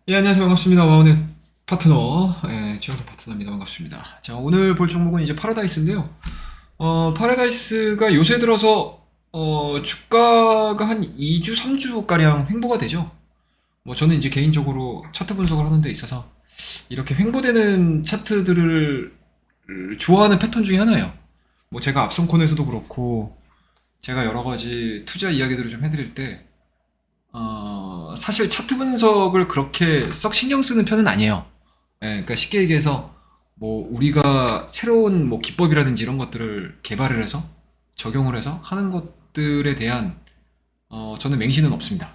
예, 안녕하세요. 반갑습니다. 와우넷 파트너, 지영도 파트너입니다. 반갑습니다. 자, 오늘 볼 종목은 이제 파라다이스인데요. 파라다이스가 요새 들어서, 주가가 한 2주, 3주가량 횡보가 되죠. 뭐, 저는 이제 개인적으로 차트 분석을 하는 데 있어서, 이렇게 횡보되는 차트들을 좋아하는 패턴 중에 하나예요. 뭐, 제가 앞선 코너에서도 그렇고, 제가 여러 가지 투자 이야기들을 좀 해드릴 때, 사실 차트 분석을 그렇게 썩 신경 쓰는 편은 아니에요. 그러니까 쉽게 얘기해서 뭐 우리가 새로운 뭐 기법이라든지 이런 것들을 개발을 해서 적용을 해서 하는 것들에 대한 저는 맹신은 없습니다.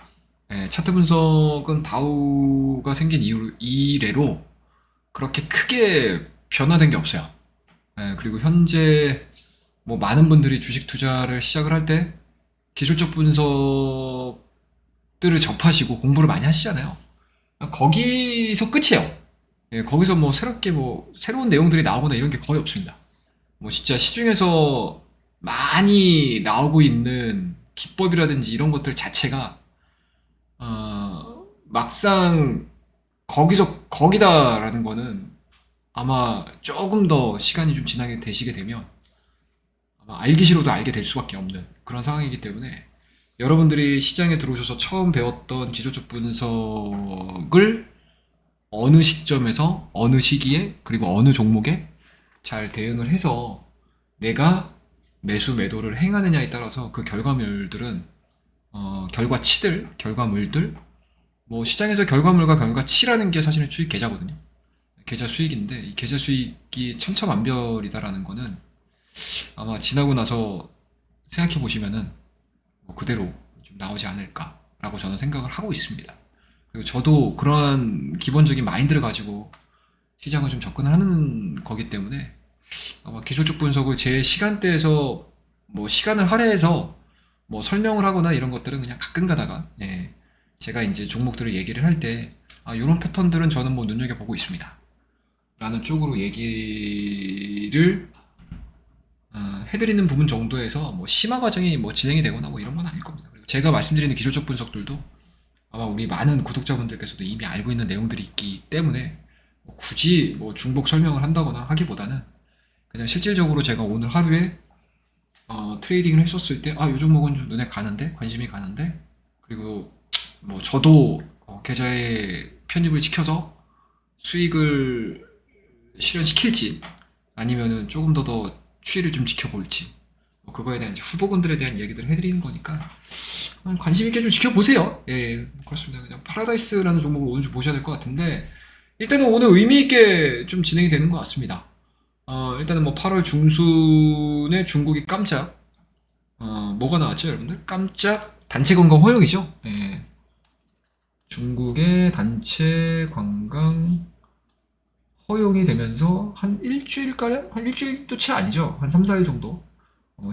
차트 분석은 다우가 생긴 이래로 그렇게 크게 변화된 게 없어요. 그리고 현재 뭐 많은 분들이 주식 투자를 시작을 할 때 기술적 분석 들을 접하시고 공부를 많이 하시잖아요. 거기서 끝이에요. 거기서 뭐 새롭게 뭐 새로운 내용들이 나오거나 이런 게 거의 없습니다. 뭐 진짜 시중에서 많이 나오고 있는 기법이라든지 이런 것들 자체가 막상 거기서 거기다라는 거는 아마 조금 더 시간이 좀 지나게 되시게 되면 아마 알기 싫어도 알게 될 수밖에 없는 그런 상황이기 때문에 여러분들이 시장에 들어오셔서 처음 배웠던 기술적 분석을 어느 시점에서 어느 시기에 그리고 어느 종목에 잘 대응을 해서 내가 매수 매도를 행하느냐에 따라서 그 결과물들은 결과물들 뭐 시장에서 결과물과 결과치라는 게 사실은 수익 계좌거든요. 계좌 수익인데 이 계좌 수익이 천차만별이다라는 거는 아마 지나고 나서 생각해 보시면은 뭐 그대로 좀 나오지 않을까라고 저는 생각을 하고 있습니다. 그리고 저도 그러한 기본적인 마인드를 가지고 시장을 좀 접근을 하는 거기 때문에 아마 기술적 분석을 제 시간대에서 뭐 시간을 할애해서 뭐 설명을 하거나 이런 것들은 그냥 가끔 가다가 제가 이제 종목들을 얘기를 할 때 이런 패턴들은 저는 뭐 눈여겨보고 있습니다. 라는 쪽으로 얘기를 해드리는 부분 정도에서 뭐 심화 과정이 뭐 진행이 되거나 뭐 이런 건 아닐 겁니다. 그리고 제가 말씀드리는 기술적 분석들도 아마 우리 많은 구독자분들께서도 이미 알고 있는 내용들이 있기 때문에 뭐 굳이 뭐 중복 설명을 한다거나 하기보다는 그냥 실질적으로 제가 오늘 하루에 트레이딩을 했었을 때 요 종목은 좀 눈에 가는데 관심이 가는데 그리고 뭐 저도 계좌에 편입을 시켜서 수익을 실현시킬지 아니면은 조금 더 추이를 좀 지켜볼지 뭐 그거에 대한 이제 후보군들에 대한 얘기들을 해드리는 거니까 관심 있게 좀 지켜보세요. 예, 그렇습니다. 그냥 파라다이스라는 종목을 오늘 좀 보셔야 될 것 같은데 일단은 오늘 의미 있게 좀 진행이 되는 것 같습니다. 일단은 뭐 8월 중순에 중국이 깜짝 뭐가 나왔죠, 여러분들? 깜짝 단체 관광 허용이죠. 예, 중국의 단체 관광 허용이 되면서 한 일주일가량? 한 일주일도 채 아니죠. 한 3, 4일 정도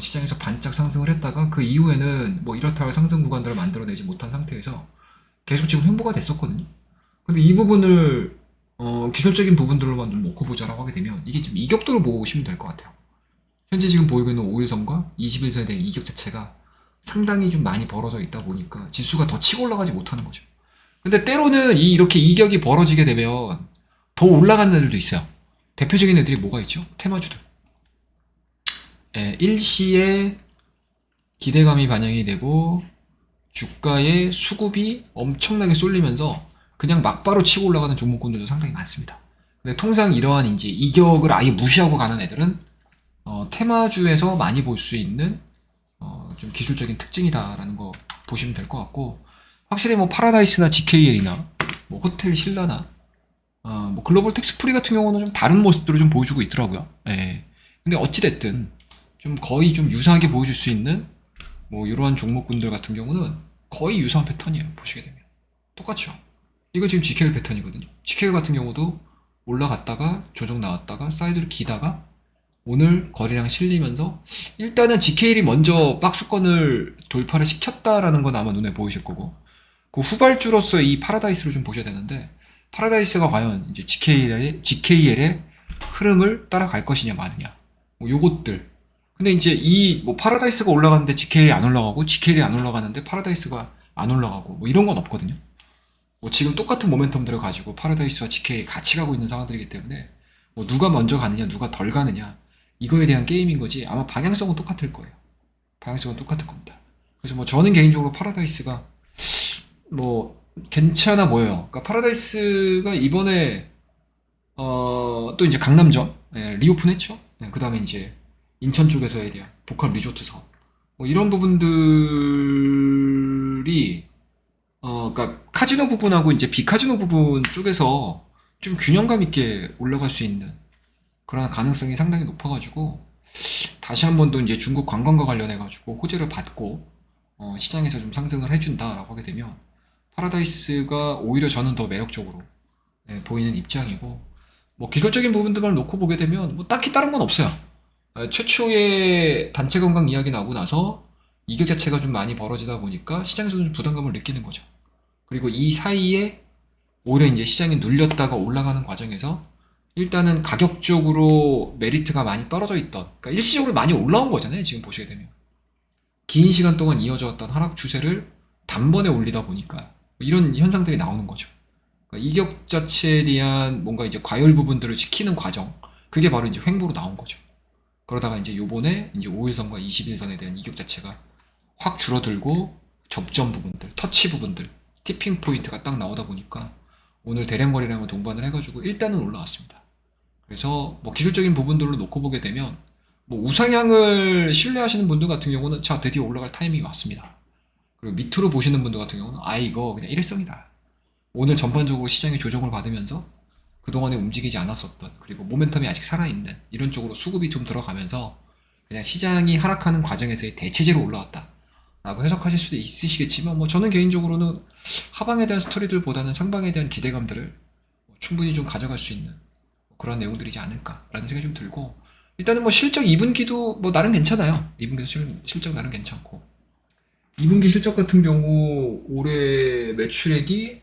시장에서 반짝 상승을 했다가 그 이후에는 뭐 이렇다 할 상승 구간들을 만들어내지 못한 상태에서 계속 지금 횡보가 됐었거든요. 근데 이 부분을 기술적인 부분들로만 좀 놓고 보자라고 하게 되면 이게 좀 이격도를 보시면 될 것 같아요. 현재 지금 보이고 있는 5일선과 21선에 대한 이격 자체가 상당히 좀 많이 벌어져 있다 보니까 지수가 더 치고 올라가지 못하는 거죠. 근데 때로는 이렇게 이격이 벌어지게 되면 더 올라가는 애들도 있어요. 대표적인 애들이 뭐가 있죠? 테마주들. 일시에 기대감이 반영이 되고 주가의 수급이 엄청나게 쏠리면서 그냥 막바로 치고 올라가는 종목군들도 상당히 많습니다. 근데 통상 이러한 이제 이격을 아예 무시하고 가는 애들은 테마주에서 많이 볼 수 있는 좀 기술적인 특징이다라는 거 보시면 될 것 같고 확실히 뭐 파라다이스나 GKL이나 뭐 호텔 신라나 뭐 글로벌 텍스프리 같은 경우는 좀 다른 모습들을 좀 보여주고 있더라고요. 예. 근데 어찌됐든 좀 거의 좀 유사하게 보여줄 수 있는 뭐 이러한 종목군들 같은 경우는 거의 유사한 패턴이에요. 보시게 되면 똑같죠. 이거 지금 GKL 패턴이거든요. GKL 같은 경우도 올라갔다가 조정 나왔다가 사이드로 기다가 오늘 거래량 실리면서 일단은 GKL이 먼저 박스권을 돌파를 시켰다라는 건 아마 눈에 보이실 거고 그 후발주로서 이 파라다이스를 좀 보셔야 되는데 파라다이스가 과연 이제 GKL의 흐름을 따라갈 것이냐 마느냐 뭐 요것들 근데 이제 이 뭐 파라다이스가 올라가는데 GKL이 안 올라가고 GKL이 안 올라가는데 파라다이스가 안 올라가고 뭐 이런 건 없거든요. 뭐 지금 똑같은 모멘텀들을 가지고 파라다이스와 GK 같이 가고 있는 상황들이기 때문에 뭐 누가 먼저 가느냐, 누가 덜 가느냐 이거에 대한 게임인 거지 아마 방향성은 똑같을 거예요. 방향성은 똑같을 겁니다. 그래서 뭐 저는 개인적으로 파라다이스가 뭐 괜찮아 보여요. 그러니까 파라다이스가 이번에 또 이제 강남점 리오픈했죠. 그 다음에 이제 인천 쪽에서에 대한 복합 리조트 사업 뭐 이런 부분들이 그러니까 카지노 부분하고 이제 비카지노 부분 쪽에서 좀 균형감 있게 올라갈 수 있는 그런 가능성이 상당히 높아가지고 다시 한 번 더 이제 중국 관광과 관련해가지고 호재를 받고 시장에서 좀 상승을 해준다라고 하게 되면 파라다이스가 오히려 저는 더 매력적으로 보이는 입장이고 뭐 기술적인 부분들만 놓고 보게 되면 뭐 딱히 다른 건 없어요. 최초의 단체 관광 이야기 나오고 나서 이격 자체가 좀 많이 벌어지다 보니까 시장에서 좀 부담감을 느끼는 거죠. 그리고 이 사이에 오히려 이제 시장이 눌렸다가 올라가는 과정에서 일단은 가격적으로 메리트가 많이 떨어져 있던, 그러니까 일시적으로 많이 올라온 거잖아요. 지금 보시게 되면 긴 시간 동안 이어져 왔던 하락 추세를 단번에 올리다 보니까 이런 현상들이 나오는 거죠. 그러니까 이격 자체에 대한 뭔가 이제 과열 부분들을 지키는 과정, 그게 바로 이제 횡보로 나온 거죠. 그러다가 이제 요번에 이제 5일선과 21선에 대한 이격 자체가 확 줄어들고 접점 부분들, 터치 부분들, 티핑 포인트가 딱 나오다 보니까 오늘 대량거래량을 동반을 해가지고 일단은 올라왔습니다. 그래서 뭐 기술적인 부분들로 놓고 보게 되면 뭐 우상향을 신뢰하시는 분들 같은 경우는 자 드디어 올라갈 타이밍이 왔습니다. 그리고 밑으로 보시는 분들 같은 경우는 아 이거 그냥 일회성이다. 오늘 전반적으로 시장이 조정을 받으면서 그동안에 움직이지 않았었던 그리고 모멘텀이 아직 살아있는 이런 쪽으로 수급이 좀 들어가면서 그냥 시장이 하락하는 과정에서의 대체제로 올라왔다 라고 해석하실 수도 있으시겠지만 뭐 저는 개인적으로는 하방에 대한 스토리들보다는 상방에 대한 기대감들을 충분히 좀 가져갈 수 있는 그런 내용들이지 않을까라는 생각이 좀 들고 일단은 뭐 실적 2분기도 뭐 나름 괜찮아요. 2분기도 실적 나름 괜찮고 2분기 실적 같은 경우 올해 매출액이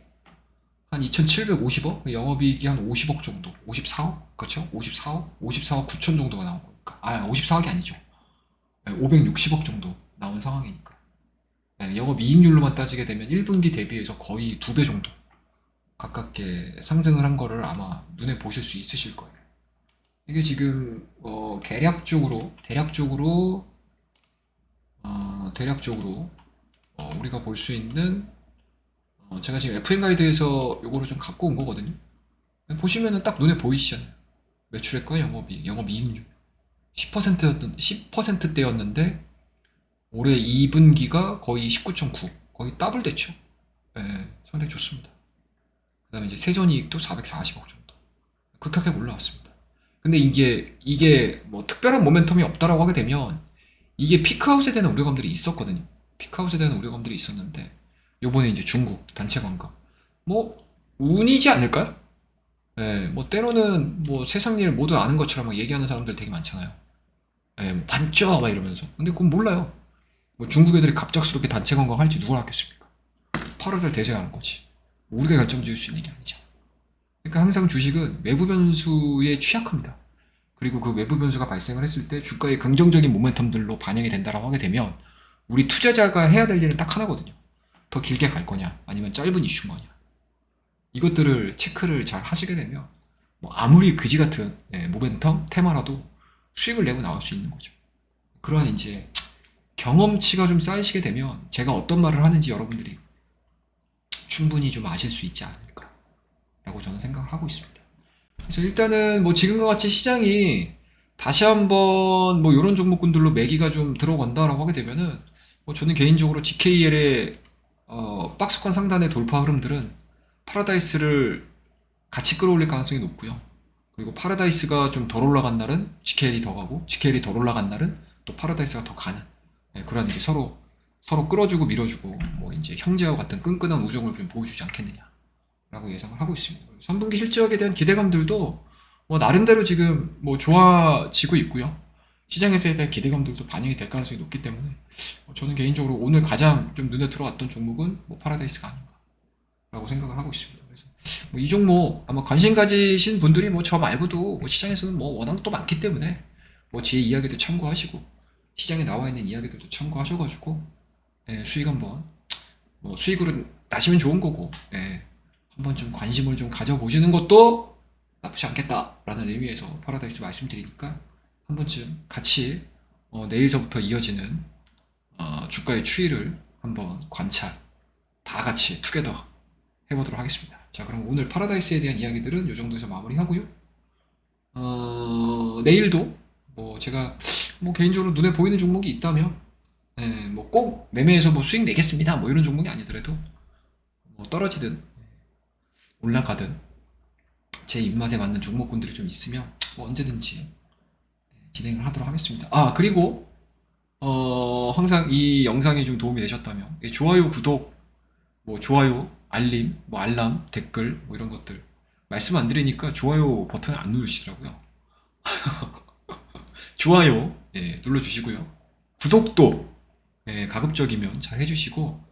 한 2,750억, 영업이익이 한 50억 정도, 54억? 그렇죠? 54억? 54억 9천 정도가 나온 거니까. 54억이 아니죠. 560억 정도 나온 상황이니까. 영업이익률로만 따지게 되면 1분기 대비해서 거의 2배 정도 가깝게 상승을 한 거를 아마 눈에 보실 수 있으실 거예요. 이게 지금 대략적으로 우리가 볼 수 있는 제가 지금 FM 가이드에서 요거를 좀 갖고 온 거거든요. 보시면은 딱 눈에 보이시잖아요. 매출액과 영업이익률 10%대였는데 올해 2분기가 거의 19.9, 거의 더블 됐죠. 네, 상당히 좋습니다. 그다음에 이제 세전이익도 440억 정도 급격하게 올라왔습니다. 근데 이게 뭐 특별한 모멘텀이 없다라고 하게 되면 이게 피크아웃에 대한 우려감들이 있었거든요. 피크아웃에 대한 우려감들이 있었는데 요번에 이제 중국 단체 관광 뭐 운이지 않을까요? 예, 뭐 때로는 뭐 세상 일 모두 아는 것처럼 막 얘기하는 사람들 되게 많잖아요. 예, 뭐 봤죠? 막 이러면서. 근데 그건 몰라요. 뭐 중국 애들이 갑작스럽게 단체 관광 할지 누가 알겠습니까? 8월을 대세하는 거지. 우리가 결정 지을 수 있는 게 아니죠. 그러니까 항상 주식은 외부 변수에 취약합니다. 그리고 그 외부 변수가 발생을 했을 때 주가의 긍정적인 모멘텀들로 반영이 된다라고 하게 되면 우리 투자자가 해야 될 일은 딱 하나거든요. 더 길게 갈 거냐, 아니면 짧은 이슈인 거냐. 이것들을 체크를 잘 하시게 되면 뭐 아무리 그지 같은 모멘텀 테마라도 수익을 내고 나올 수 있는 거죠. 그러한 이제 경험치가 좀 쌓이시게 되면 제가 어떤 말을 하는지 여러분들이 충분히 좀 아실 수 있지 않을까라고 저는 생각을 하고 있습니다. 그래서 일단은 뭐 지금과 같이 시장이 다시 한번 뭐 이런 종목군들로 매기가 좀 들어간다라고 하게 되면은 뭐 저는 개인적으로 GKL의 박스권 상단의 돌파 흐름들은 파라다이스를 같이 끌어올릴 가능성이 높고요. 그리고 파라다이스가 좀 덜 올라간 날은 GKL이 더 가고 GKL이 덜 올라간 날은 또 파라다이스가 더 가는 그런 이제 서로 끌어주고 밀어주고 뭐 이제 형제와 같은 끈끈한 우정을 좀 보여주지 않겠느냐라고 예상을 하고 있습니다. 3분기 실적에 대한 기대감들도 뭐 나름대로 지금 뭐 좋아지고 있고요. 시장에서에 대한 기대감들도 반영이 될 가능성이 높기 때문에 저는 개인적으로 오늘 가장 좀 눈에 들어왔던 종목은 뭐 파라다이스가 아닌가라고 생각을 하고 있습니다. 그래서 뭐 이 종목 아마 관심 가지신 분들이 뭐 저 말고도 뭐 시장에서는 뭐 워낙 또 많기 때문에 뭐 제 이야기도 참고하시고 시장에 나와 있는 이야기들도 참고하셔가지고 수익 한번 뭐 수익으로 나시면 좋은 거고 한번 좀 관심을 좀 가져보시는 것도 나쁘지 않겠다라는 의미에서 파라다이스 말씀드리니까 한 번쯤 같이 내일서부터 이어지는 주가의 추이를 한번 관찰 다 같이 투게더 해보도록 하겠습니다. 자, 그럼 오늘 파라다이스에 대한 이야기들은 이 정도에서 마무리하고요. 내일도 뭐 제가 뭐 개인적으로 눈에 보이는 종목이 있다면 뭐 꼭 매매해서 뭐 수익 내겠습니다 뭐 이런 종목이 아니더라도 뭐 떨어지든 올라가든 제 입맛에 맞는 종목군들이 좀 있으면 뭐 언제든지 진행을 하도록 하겠습니다. 아, 그리고 항상 이 영상이 좀 도움이 되셨다면 좋아요, 구독, 뭐 좋아요, 알림, 뭐 알람, 댓글 뭐 이런 것들 말씀 안 드리니까 좋아요 버튼 안 누르시더라고요. 좋아요 눌러주시고요. 구독도 가급적이면 잘 해주시고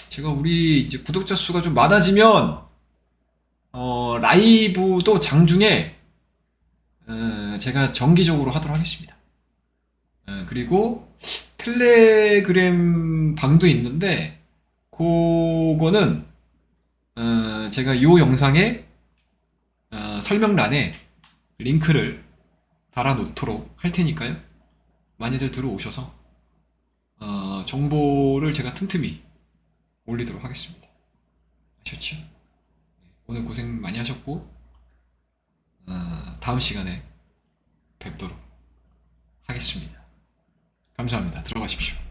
제가 우리 이제 구독자 수가 좀 많아지면 라이브도 장중에 제가 정기적으로 하도록 하겠습니다. 그리고 텔레그램 방도 있는데 그거는 제가 이 영상에 설명란에 링크를 달아 놓도록 할 테니까요. 많이들 들어오셔서 정보를 제가 틈틈이 올리도록 하겠습니다. 아셨죠? 오늘 고생 많이 하셨고 다음 시간에 뵙도록 하겠습니다. 감사합니다. 들어가십시오.